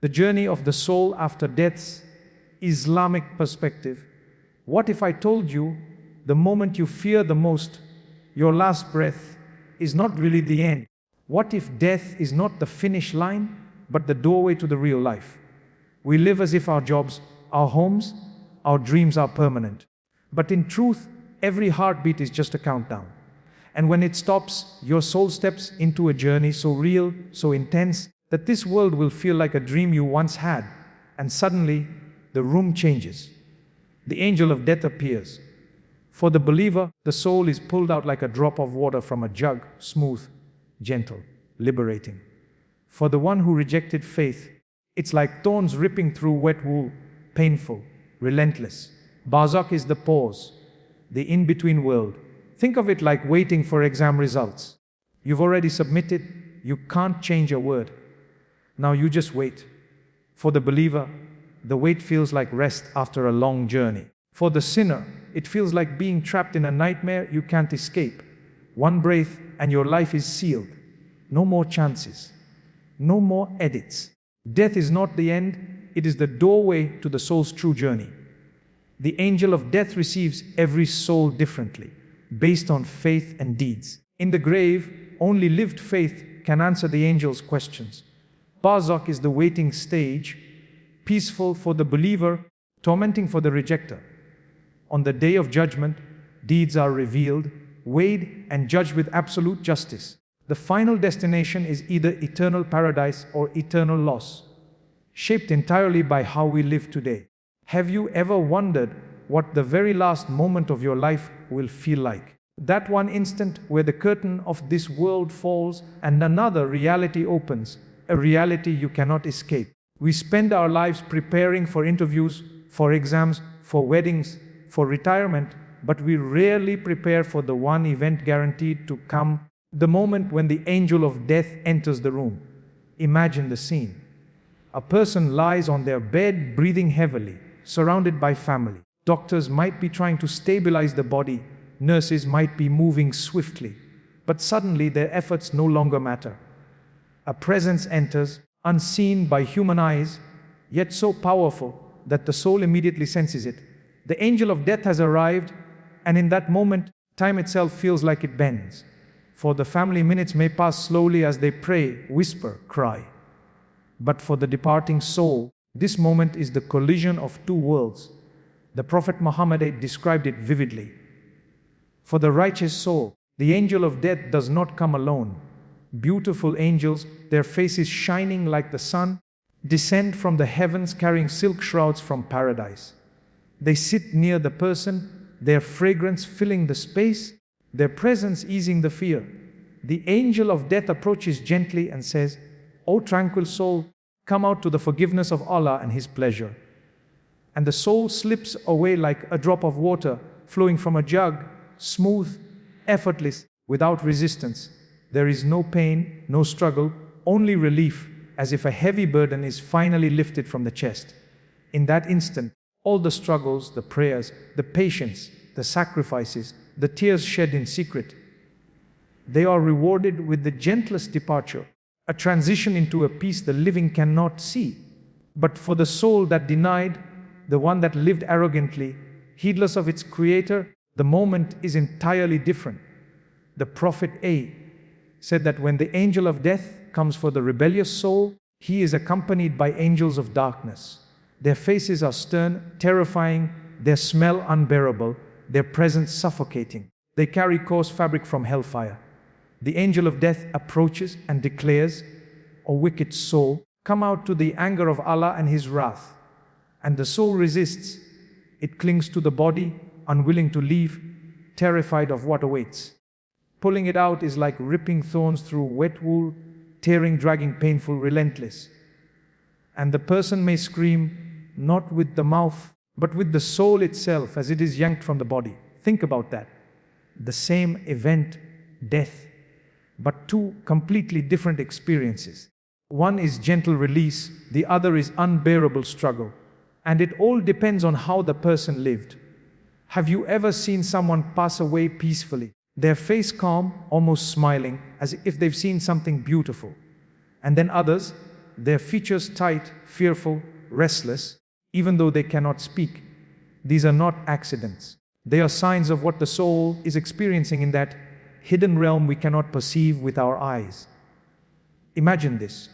The journey of the soul after death's Islamic perspective. What if I told you the moment you fear the most, your last breath, is not really the end? What if death is not the finish line, but the doorway to the real life? We live as if our jobs, our homes, our dreams are permanent. But in truth, every heartbeat is just a countdown. And when it stops, your soul steps into a journey so real, so intense, that this world will feel like a dream you once had. And suddenly, the room changes. The angel of death appears. For the believer, the soul is pulled out like a drop of water from a jug, smooth, gentle, liberating. For the one who rejected faith, it's like thorns ripping through wet wool, painful, relentless. Barzakh is the pause, the in-between world. Think of it like waiting for exam results. You've already submitted, you can't change a word. Now you just wait. For the believer, the wait feels like rest after a long journey. For the sinner, it feels like being trapped in a nightmare you can't escape. One breath and your life is sealed. No more chances. No more edits. Death is not the end, it is the doorway to the soul's true journey. The angel of death receives every soul differently, based on faith and deeds. In the grave, only lived faith can answer the angel's questions. Barzakh is the waiting stage, peaceful for the believer, tormenting for the rejecter. On the day of judgment, deeds are revealed, weighed, and judged with absolute justice. The final destination is either eternal paradise or eternal loss, shaped entirely by how we live today. Have you ever wondered what the very last moment of your life will feel like? That one instant where the curtain of this world falls and another reality opens, a reality you cannot escape. We spend our lives preparing for interviews, for exams, for weddings, for retirement, but we rarely prepare for the one event guaranteed to come, the moment when the angel of death enters the room. Imagine the scene. A person lies on their bed, breathing heavily, surrounded by family. Doctors might be trying to stabilize the body, nurses might be moving swiftly, but suddenly their efforts no longer matter. A presence enters, unseen by human eyes, yet so powerful that the soul immediately senses it. The angel of death has arrived, and in that moment, time itself feels like it bends. For the family, minutes may pass slowly as they pray, whisper, cry. But for the departing soul, this moment is the collision of two worlds. The Prophet Muhammad described it vividly. For the righteous soul, the angel of death does not come alone. Beautiful angels, their faces shining like the sun, descend from the heavens carrying silk shrouds from paradise. They sit near the person, their fragrance filling the space, their presence easing the fear. The angel of death approaches gently and says, "O tranquil soul, come out to the forgiveness of Allah and His pleasure." And the soul slips away like a drop of water flowing from a jug, smooth, effortless, without resistance. There is no pain, no struggle, only relief, as if a heavy burden is finally lifted from the chest. In that instant, all the struggles, the prayers, the patience, the sacrifices, the tears shed in secret, they are rewarded with the gentlest departure, a transition into a peace the living cannot see. But for the soul that denied, the one that lived arrogantly, heedless of its creator, the moment is entirely different. The Prophet said that when the angel of death comes for the rebellious soul, he is accompanied by angels of darkness. Their faces are stern, terrifying, their smell unbearable, their presence suffocating. They carry coarse fabric from hellfire. The angel of death approaches and declares, "O wicked soul, come out to the anger of Allah and His wrath." And the soul resists. It clings to the body, unwilling to leave, terrified of what awaits. Pulling it out is like ripping thorns through wet wool, tearing, dragging, painful, relentless. And the person may scream, not with the mouth, but with the soul itself as it is yanked from the body. Think about that. The same event, death, but two completely different experiences. One is gentle release, the other is unbearable struggle. And it all depends on how the person lived. Have you ever seen someone pass away peacefully? Their face calm, almost smiling, as if they've seen something beautiful. And then others, their features tight, fearful, restless, even though they cannot speak. These are not accidents. They are signs of what the soul is experiencing in that hidden realm we cannot perceive with our eyes. Imagine this.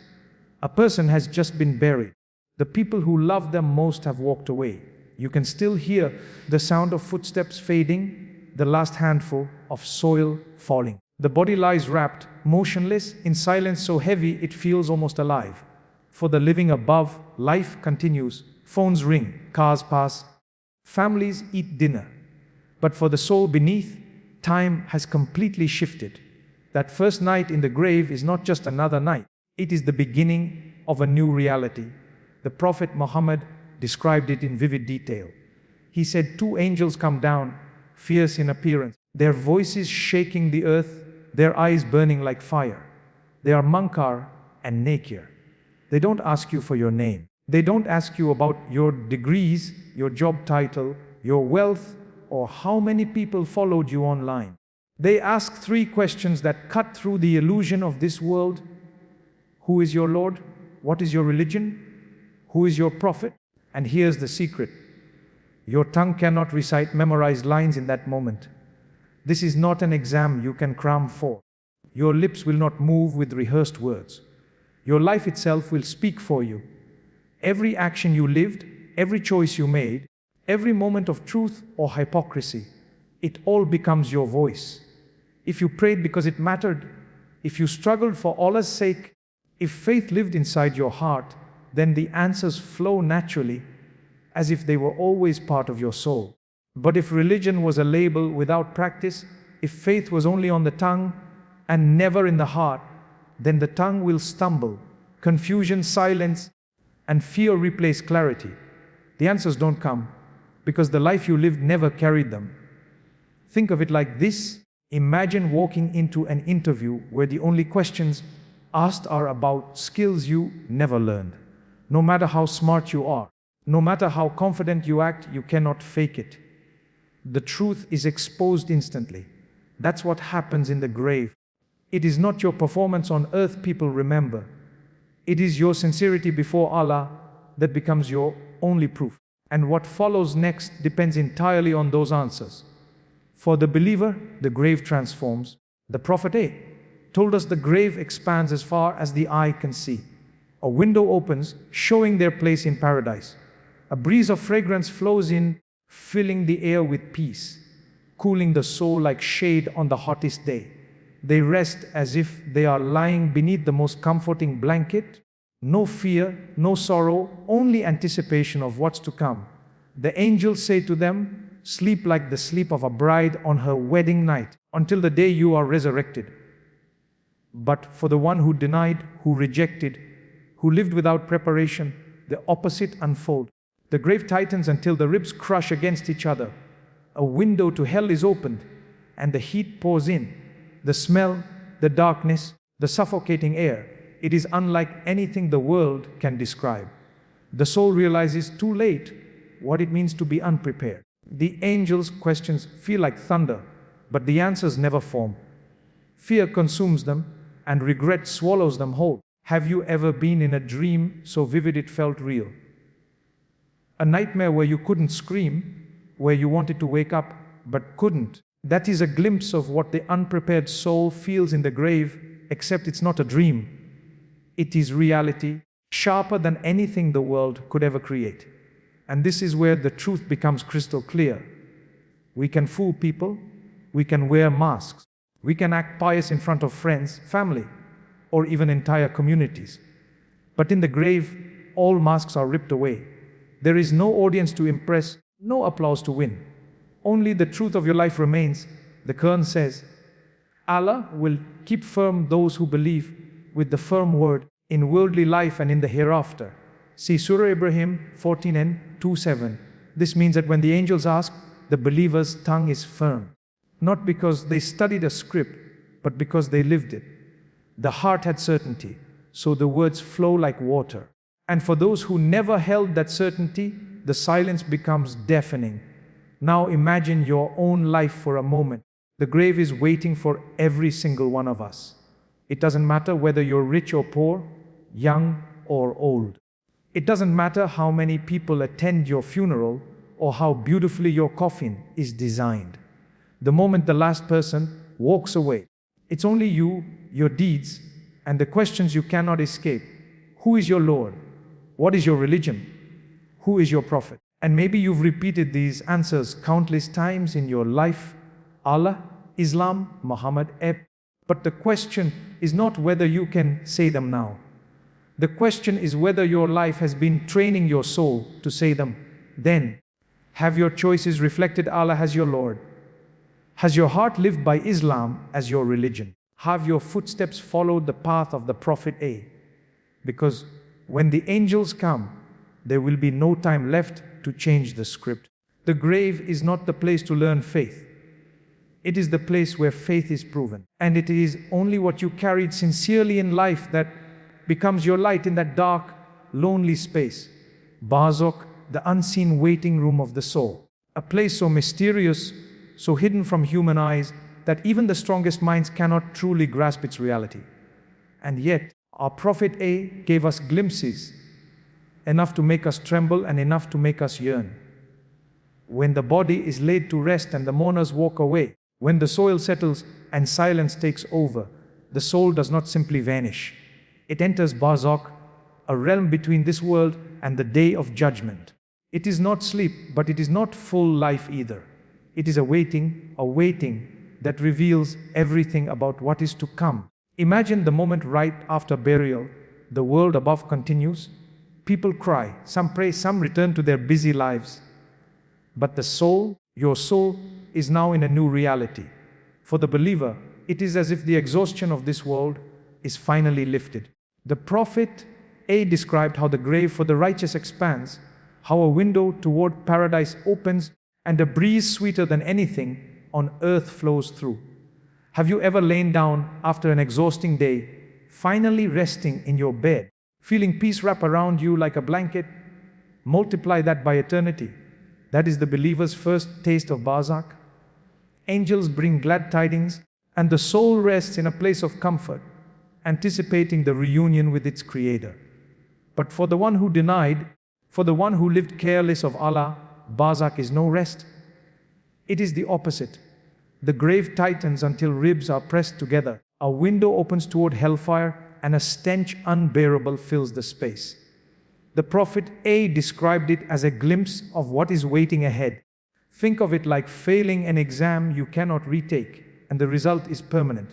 A person has just been buried. The people who love them most have walked away. You can still hear the sound of footsteps fading, the last handful of soil falling. The body lies wrapped, motionless, in silence so heavy it feels almost alive. For the living above, life continues. Phones ring, cars pass, families eat dinner. But for the soul beneath, time has completely shifted. That first night in the grave is not just another night. It is the beginning of a new reality. The Prophet Muhammad described it in vivid detail. He said, 2 angels come down, fierce in appearance, their voices shaking the earth, their eyes burning like fire. They are Munkar and Nakir. They don't ask you for your name. They don't ask you about your degrees, your job title, your wealth, or how many people followed you online. They ask 3 questions that cut through the illusion of this world. Who is your Lord? What is your religion? Who is your prophet? And here's the secret. Your tongue cannot recite memorized lines in that moment. This is not an exam you can cram for. Your lips will not move with rehearsed words. Your life itself will speak for you. Every action you lived, every choice you made, every moment of truth or hypocrisy, it all becomes your voice. If you prayed because it mattered, if you struggled for Allah's sake, if faith lived inside your heart, then the answers flow naturally, as if they were always part of your soul. But if religion was a label without practice, if faith was only on the tongue and never in the heart, then the tongue will stumble, confusion, silence, and fear replace clarity. The answers don't come because the life you lived never carried them. Think of it like this. Imagine walking into an interview where the only questions asked are about skills you never learned. No matter how smart you are, no matter how confident you act, you cannot fake it. The truth is exposed instantly. That's what happens in the grave. It is not your performance on earth people remember. It is your sincerity before Allah that becomes your only proof. And what follows next depends entirely on those answers. For the believer, the grave transforms. The Prophet A told us the grave expands as far as the eye can see. A window opens, showing their place in paradise. A breeze of fragrance flows in, filling the air with peace, cooling the soul like shade on the hottest day. They rest as if they are lying beneath the most comforting blanket. No fear, no sorrow, only anticipation of what's to come. The angels say to them, sleep like the sleep of a bride on her wedding night, until the day you are resurrected. But for the one who denied, who rejected, who lived without preparation, the opposite unfolds. The grave tightens until the ribs crush against each other. A window to hell is opened, and the heat pours in. The smell, the darkness, the suffocating air. It is unlike anything the world can describe. The soul realizes too late what it means to be unprepared. The angels' questions feel like thunder, but the answers never form. Fear consumes them, and regret swallows them whole. Have you ever been in a dream so vivid it felt real? A nightmare where you couldn't scream, where you wanted to wake up but couldn't. That is a glimpse of what the unprepared soul feels in the grave, except it's not a dream. It is reality, sharper than anything the world could ever create. And this is where the truth becomes crystal clear. We can fool people, we can wear masks, we can act pious in front of friends, family, or even entire communities. But in the grave, all masks are ripped away. There is no audience to impress, no applause to win. Only the truth of your life remains. The Quran says, Allah will keep firm those who believe with the firm word in worldly life and in the hereafter. See Surah Ibrahim 14 and 2:7. This means that when the angels ask, the believer's tongue is firm. Not because they studied a script, but because they lived it. The heart had certainty, so the words flow like water. And for those who never held that certainty, the silence becomes deafening. Now imagine your own life for a moment. The grave is waiting for every single one of us. It doesn't matter whether you're rich or poor, young or old. It doesn't matter how many people attend your funeral or how beautifully your coffin is designed. The moment the last person walks away, it's only you, your deeds, and the questions you cannot escape. Who is your Lord? What is your religion? Who is your prophet? And maybe you've repeated these answers countless times in your life. Allah, Islam, Muhammad, but the question is not whether you can say them now. The question is whether your life has been training your soul to say them then. Have your choices reflected Allah as your Lord? Has your heart lived by Islam as your religion? Have your footsteps followed the path of the Prophet A? Because when the angels come, there will be no time left to change the script. The grave is not the place to learn faith. It is the place where faith is proven. And it is only what you carried sincerely in life that becomes your light in that dark, lonely space. Barzakh, the unseen waiting room of the soul. A place so mysterious, so hidden from human eyes, that even the strongest minds cannot truly grasp its reality. And yet, our Prophet A gave us glimpses, enough to make us tremble and enough to make us yearn. When the body is laid to rest and the mourners walk away, when the soil settles and silence takes over, the soul does not simply vanish. It enters Barzakh, a realm between this world and the day of judgment. It is not sleep, but it is not full life either. It is a waiting that reveals everything about what is to come. Imagine the moment right after burial. The world above continues. People cry, some pray, some return to their busy lives. But the soul, your soul, is now in a new reality. For the believer, it is as if the exhaustion of this world is finally lifted. The Prophet A described how the grave for the righteous expands, how a window toward paradise opens, and a breeze sweeter than anything on earth flows through. Have you ever lain down after an exhausting day, finally resting in your bed, feeling peace wrap around you like a blanket? Multiply that by eternity. That is the believer's first taste of Barzakh. Angels bring glad tidings, and the soul rests in a place of comfort, anticipating the reunion with its Creator. But for the one who denied, for the one who lived careless of Allah, Barzakh is no rest. It is the opposite. The grave tightens until ribs are pressed together. A window opens toward hellfire, and a stench unbearable fills the space. The Prophet A described it as a glimpse of what is waiting ahead. Think of it like failing an exam you cannot retake, and the result is permanent.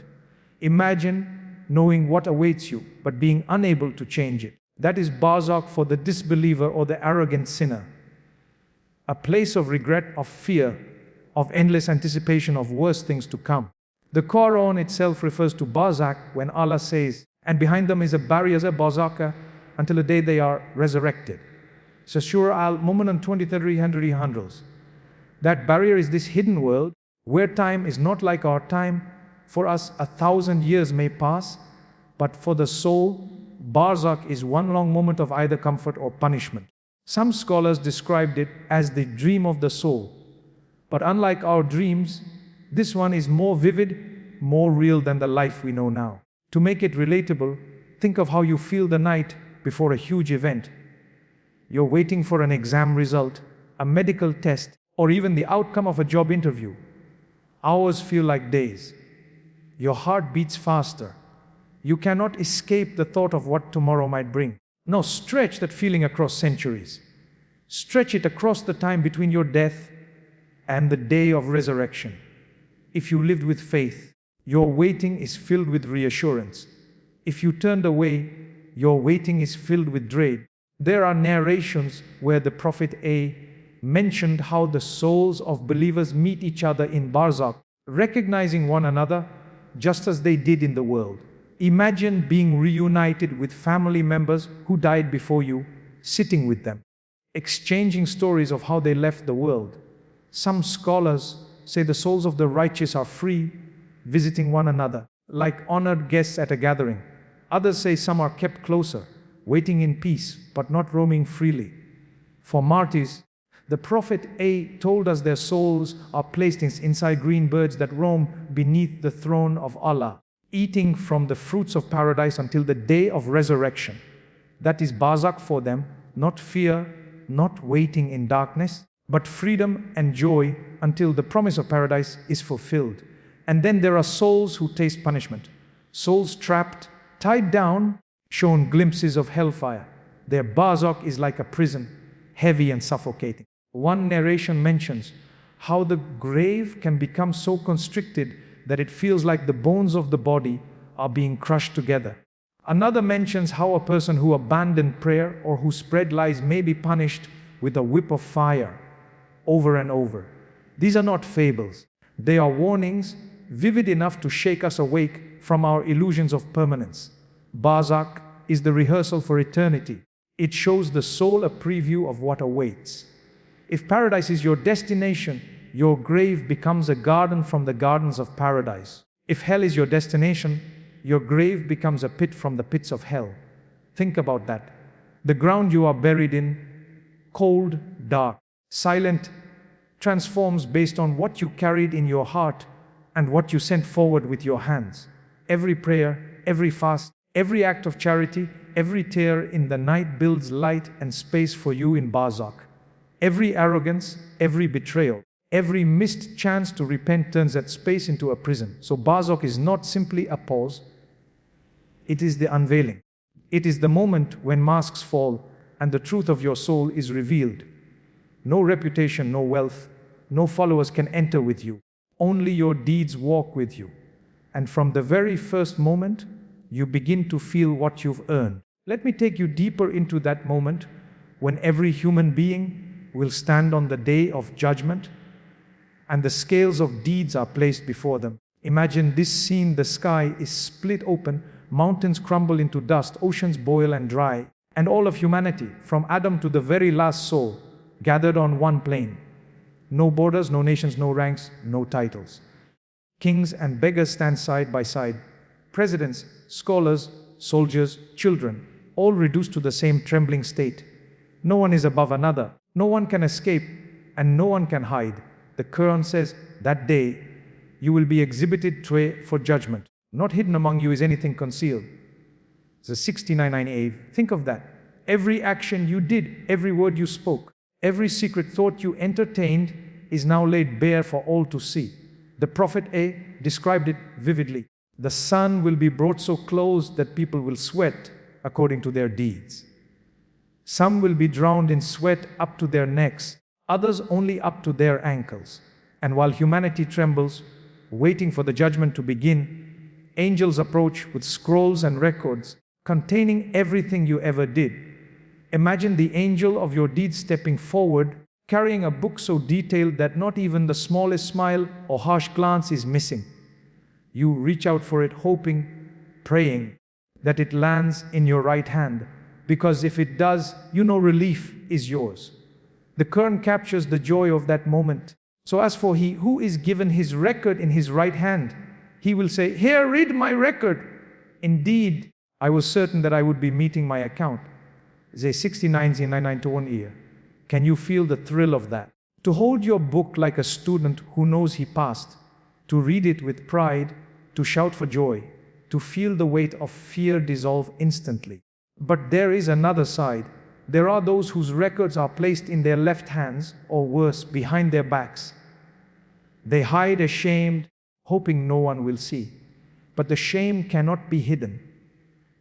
Imagine knowing what awaits you, but being unable to change it. That is Barzakh for the disbeliever or the arrogant sinner. A place of regret, of fear, of endless anticipation of worse things to come. The Qur'an itself refers to Barzakh when Allah says, and behind them is a barrier, Barzakh, until the day they are resurrected. So Surah Al-Mu'minun 23:300. That barrier is this hidden world, where time is not like our time. For us, 1,000 years may pass, but for the soul, Barzakh is one long moment of either comfort or punishment. Some scholars described it as the dream of the soul. But unlike our dreams, this one is more vivid, more real than the life we know now. To make it relatable, think of how you feel the night before a huge event. You're waiting for an exam result, a medical test, or even the outcome of a job interview. Hours feel like days. Your heart beats faster. You cannot escape the thought of what tomorrow might bring. Now stretch that feeling across centuries. Stretch it across the time between your death and the day of resurrection. If you lived with faith, your waiting is filled with reassurance. If you turned away, your waiting is filled with dread. There are narrations where the Prophet A mentioned how the souls of believers meet each other in Barzakh, recognizing one another just as they did in the world. Imagine being reunited with family members who died before you, sitting with them, exchanging stories of how they left the world. Some scholars say the souls of the righteous are free, visiting one another, like honored guests at a gathering. Others say some are kept closer, waiting in peace, but not roaming freely. For martyrs, the Prophet A told us their souls are placed inside green birds that roam beneath the throne of Allah, eating from the fruits of paradise until the day of resurrection. That is Barzakh for them, not fear, not waiting in darkness, but freedom and joy until the promise of paradise is fulfilled. And then there are souls who taste punishment. Souls trapped, tied down, shown glimpses of hellfire. Their Barzakh is like a prison, heavy and suffocating. One narration mentions how the grave can become so constricted that it feels like the bones of the body are being crushed together. Another mentions how a person who abandoned prayer or who spread lies may be punished with a whip of fire over and over. These are not fables. They are warnings vivid enough to shake us awake from our illusions of permanence. Barzakh is the rehearsal for eternity. It shows the soul a preview of what awaits. If paradise is your destination, your grave becomes a garden from the gardens of paradise. If hell is your destination, your grave becomes a pit from the pits of hell. Think about that. The ground you are buried in, cold, dark, silent, transforms based on what you carried in your heart and what you sent forward with your hands. Every prayer, every fast, every act of charity, every tear in the night builds light and space for you in Barzakh. Every arrogance, every betrayal, every missed chance to repent turns that space into a prison. So Barzakh is not simply a pause, it is the unveiling. It is the moment when masks fall and the truth of your soul is revealed. No reputation, no wealth, no followers can enter with you. Only your deeds walk with you. And from the very first moment, you begin to feel what you've earned. Let me take you deeper into that moment when every human being will stand on the day of judgment and the scales of deeds are placed before them. Imagine this scene: the sky is split open, mountains crumble into dust, oceans boil and dry, and all of humanity, from Adam to the very last soul, gathered on one plane. No borders, no nations, no ranks, no titles. Kings and beggars stand side by side. Presidents, scholars, soldiers, children, all reduced to the same trembling state. No one is above another. No one can escape, and no one can hide. The Quran says, that day, you will be exhibited for judgment. Not hidden among you is anything concealed. It's a 69:9a. Think of that. Every action you did, every word you spoke, every secret thought you entertained is now laid bare for all to see. The Prophet A described it vividly. The sun will be brought so close that people will sweat according to their deeds. Some will be drowned in sweat up to their necks, others only up to their ankles. And while humanity trembles, waiting for the judgment to begin, angels approach with scrolls and records containing everything you ever did. Imagine the angel of your deeds stepping forward, carrying a book so detailed that not even the smallest smile or harsh glance is missing. You reach out for it, hoping, praying that it lands in your right hand, because if it does, you know relief is yours. The Quran captures the joy of that moment. So as for he who is given his record in his right hand, he will say, "Here, read my record. Indeed, I was certain that I would be meeting my account." Zay 69 to 1 year. Can you feel the thrill of that? To hold your book like a student who knows he passed, to read it with pride, to shout for joy, to feel the weight of fear dissolve instantly. But there is another side. There are those whose records are placed in their left hands, or worse, behind their backs. They hide ashamed, hoping no one will see. But the shame cannot be hidden.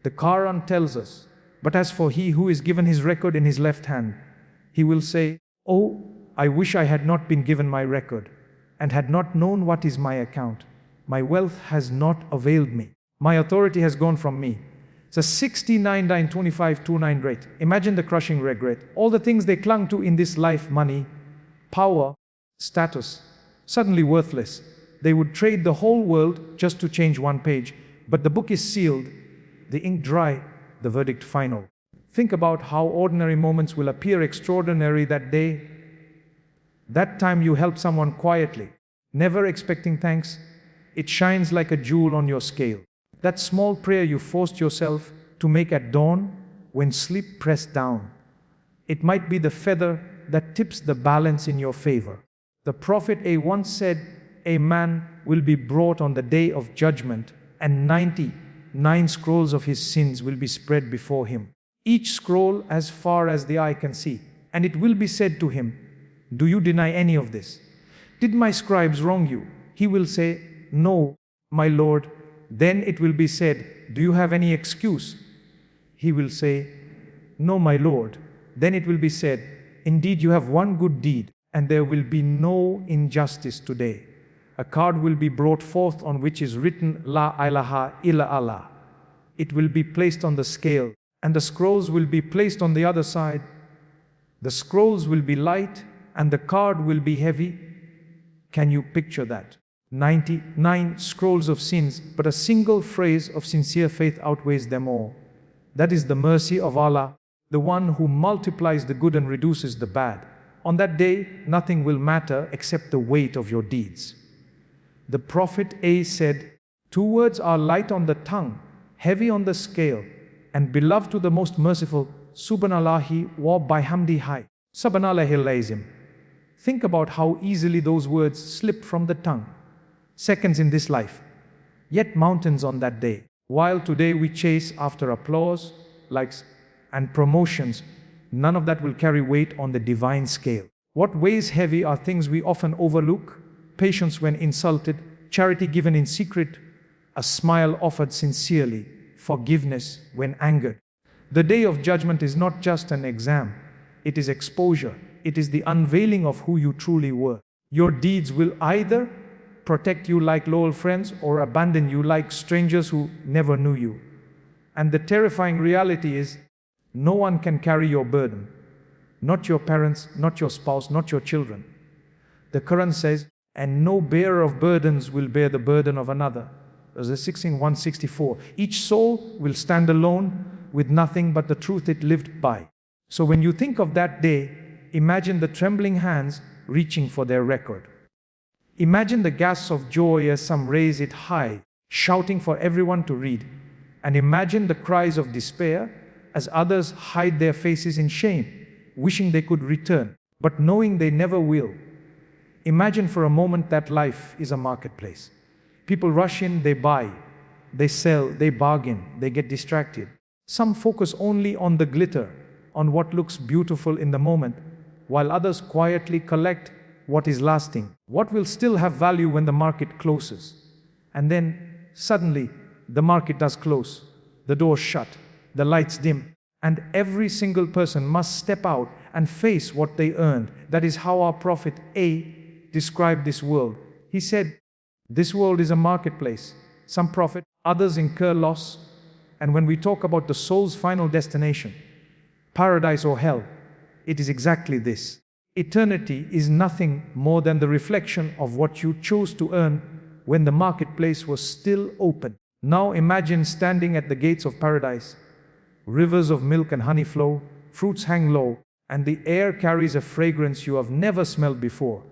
The Quran tells us, "But as for he who is given his record in his left hand, he will say, 'Oh, I wish I had not been given my record, and had not known what is my account. My wealth has not availed me. My authority has gone from me.'" It's a 69:25-29 rate. Imagine the crushing regret. All the things they clung to in this life, money, power, status, suddenly worthless. They would trade the whole world just to change one page. But the book is sealed, the ink dry, the verdict final. Think about how ordinary moments will appear extraordinary that day. That time you help someone quietly, never expecting thanks, it shines like a jewel on your scale. That small prayer you forced yourself to make at dawn when sleep pressed down, it might be the feather that tips the balance in your favor. The Prophet A once said, "A man will be brought on the day of judgment, and 99 scrolls of his sins will be spread before him. each scroll as far as the eye can see. And it will be said to him, do you deny any of this? Did my scribes wrong you? He will say, no, my Lord. Then it will be said, do you have any excuse? He will say, no, my Lord. Then it will be said, indeed you have one good deed, and there will be no injustice today. A card will be brought forth on which is written, La ilaha illa Allah. It will be placed on the scale, and the scrolls will be placed on the other side. The scrolls will be light, and the card will be heavy. Can you picture that? 99 scrolls of sins, but a single phrase of sincere faith outweighs them all. That is the mercy of Allah, the one who multiplies the good and reduces the bad. On that day, nothing will matter except the weight of your deeds. The Prophet said, 2 words are light on the tongue, heavy on the scale, and beloved to the most merciful, Subhanallahi wa bihamdihi, Subhanallahil azim. Think about how easily those words slip from the tongue. Seconds in this life, yet mountains on that day. While today we chase after applause, likes, and promotions, none of that will carry weight on the divine scale. What weighs heavy are things we often overlook: patience when insulted, charity given in secret, a smile offered sincerely, forgiveness when angered. The day of judgment is not just an exam, it is exposure. It is the unveiling of who you truly were. Your deeds will either protect you like loyal friends or abandon you like strangers who never knew you. And the terrifying reality is, no one can carry your burden. Not your parents, not your spouse, not your children. The Quran says, and no bearer of burdens will bear the burden of another. Verse 164. Each soul will stand alone with nothing but the truth it lived by. So when you think of that day, imagine the trembling hands reaching for their record. Imagine the gasps of joy as some raise it high, shouting for everyone to read. And imagine the cries of despair as others hide their faces in shame, wishing they could return, but knowing they never will. Imagine for a moment that life is a marketplace. People rush in, they buy, they sell, they bargain, they get distracted. Some focus only on the glitter, on what looks beautiful in the moment, while others quietly collect what is lasting, what will still have value when the market closes. And then, suddenly, the market does close, the doors shut, the lights dim, and every single person must step out and face what they earned. That is how our Prophet described this world. He said, this world is a marketplace. Some profit, others incur loss. And when we talk about the soul's final destination, paradise or hell, it is exactly this. Eternity is nothing more than the reflection of what you chose to earn when the marketplace was still open. Now imagine standing at the gates of paradise. Rivers of milk and honey flow, fruits hang low, and the air carries a fragrance you have never smelled before.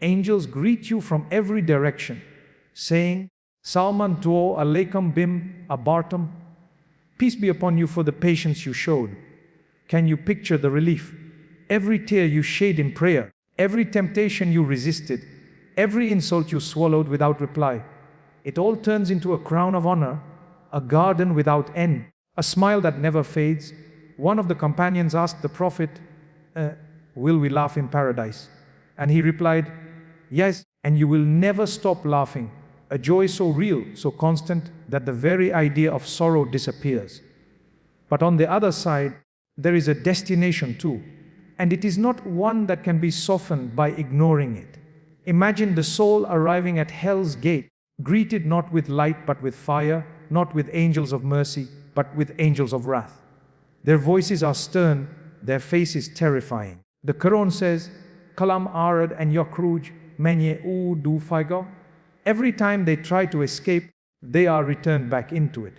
Angels greet you from every direction, saying, Salman Tuo Alaikum Bim Abartam. Peace be upon you for the patience you showed. Can you picture the relief? Every tear you shed in prayer, every temptation you resisted, every insult you swallowed without reply, it all turns into a crown of honor, a garden without end, a smile that never fades. One of the companions asked the Prophet, will we laugh in paradise? And he replied, yes, and you will never stop laughing. A joy so real, so constant, that the very idea of sorrow disappears. But on the other side, there is a destination too, and it is not one that can be softened by ignoring it. Imagine the soul arriving at hell's gate, greeted not with light but with fire, not with angels of mercy, but with angels of wrath. Their voices are stern, their faces terrifying. The Quran says, Kalam arad and yakruj menye u du faiga. Every time they try to escape, they are returned back into it.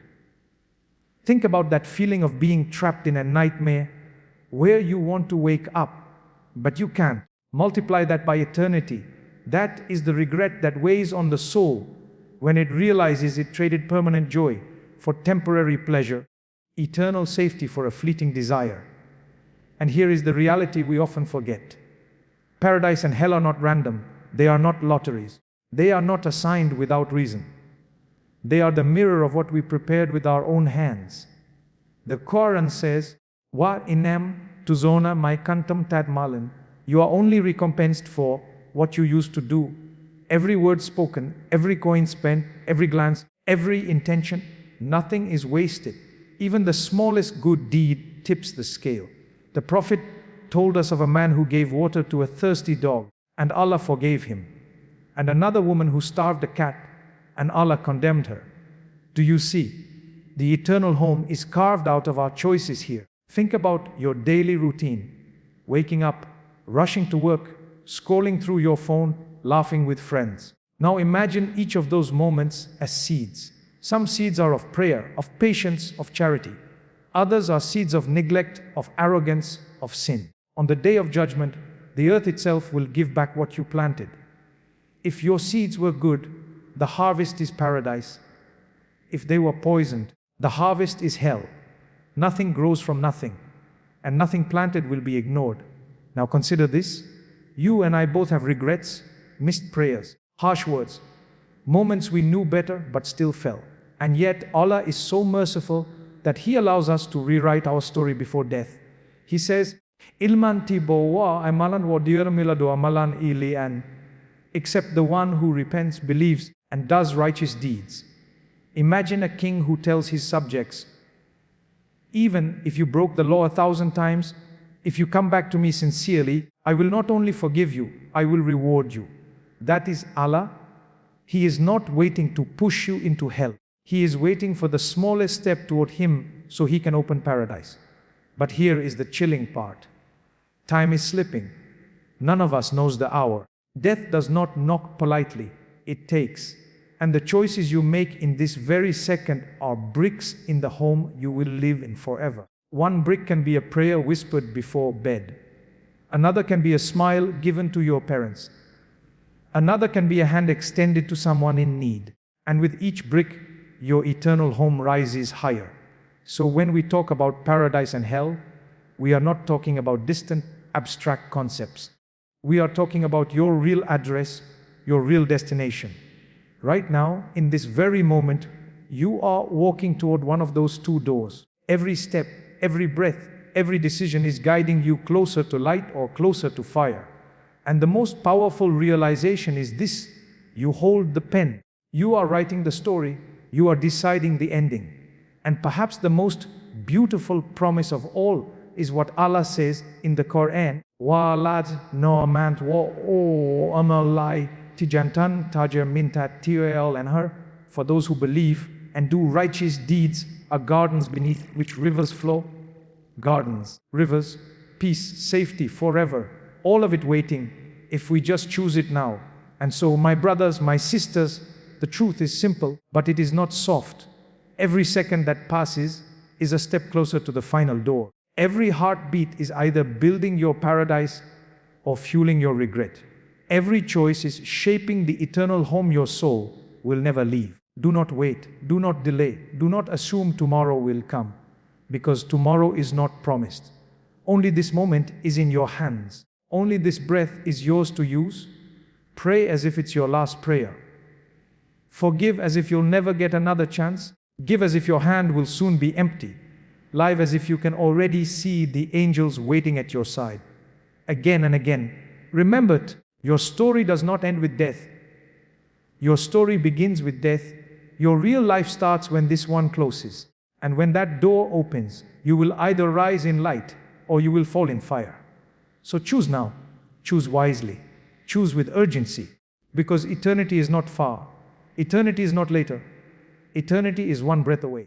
Think about that feeling of being trapped in a nightmare where you want to wake up, but you can't. Multiply that by eternity. That is the regret that weighs on the soul when it realizes it traded permanent joy for temporary pleasure, eternal safety for a fleeting desire. And here is the reality we often forget. Paradise and hell are not random. They are not lotteries. They are not assigned without reason. They are the mirror of what we prepared with our own hands. The Quran says, Wa inam tuzona my kantam tad malin. You are only recompensed for what you used to do. Every word spoken, every coin spent, every glance, every intention, nothing is wasted. Even the smallest good deed tips the scale. The Prophet told us of a man who gave water to a thirsty dog, and Allah forgave him. And another woman who starved a cat, and Allah condemned her. Do you see? The eternal home is carved out of our choices here. Think about your daily routine. Waking up, rushing to work, scrolling through your phone, laughing with friends. Now imagine each of those moments as seeds. Some seeds are of prayer, of patience, of charity. Others are seeds of neglect, of arrogance, of sin. On the day of judgment, the earth itself will give back what you planted. If your seeds were good, the harvest is paradise. If they were poisoned, the harvest is hell. Nothing grows from nothing, and nothing planted will be ignored. Now consider this. You and I both have regrets, missed prayers, harsh words, moments we knew better but still fell. And yet Allah is so merciful that He allows us to rewrite our story before death. He says, Ilman tibowa amalan wadirmilado amalan ilian, except the one who repents, believes, and does righteous deeds. Imagine a king who tells his subjects, even if you broke the law 1,000 times, if you come back to me sincerely, I will not only forgive you, I will reward you. That is Allah. He is not waiting to push you into hell. He is waiting for the smallest step toward Him so He can open paradise. But here is the chilling part. Time is slipping. None of us knows the hour. Death does not knock politely. It takes. And the choices you make in this very second are bricks in the home you will live in forever. One brick can be a prayer whispered before bed. Another can be a smile given to your parents. Another can be a hand extended to someone in need. And with each brick, your eternal home rises higher. So when we talk about paradise and hell, we are not talking about distant, abstract concepts. We are talking about your real address, your real destination. Right now, in this very moment, you are walking toward one of those two doors. Every step, every breath, every decision is guiding you closer to light or closer to fire. And the most powerful realization is this: you hold the pen. You are writing the story. You are deciding the ending. And perhaps the most beautiful promise of all is what Allah says in the Qur'an. Walad no amant wa o amalai tijantan tajer mintat til and her. For those who believe and do righteous deeds are gardens beneath which rivers flow. Gardens, rivers, peace, safety forever. All of it waiting if we just choose it now. And so, my brothers, my sisters, the truth is simple, but it is not soft. Every second that passes is a step closer to the final door. Every heartbeat is either building your paradise or fueling your regret. Every choice is shaping the eternal home your soul will never leave. Do not wait, do not delay, do not assume tomorrow will come, because tomorrow is not promised. Only this moment is in your hands. Only this breath is yours to use. Pray as if it's your last prayer. Forgive as if you'll never get another chance. Give as if your hand will soon be empty. Live as if you can already see the angels waiting at your side. Again and again, remember it, your story does not end with death. Your story begins with death. Your real life starts when this one closes. And when that door opens, you will either rise in light or you will fall in fire. So choose now. Choose wisely. Choose with urgency. Because eternity is not far. Eternity is not later. Eternity is one breath away.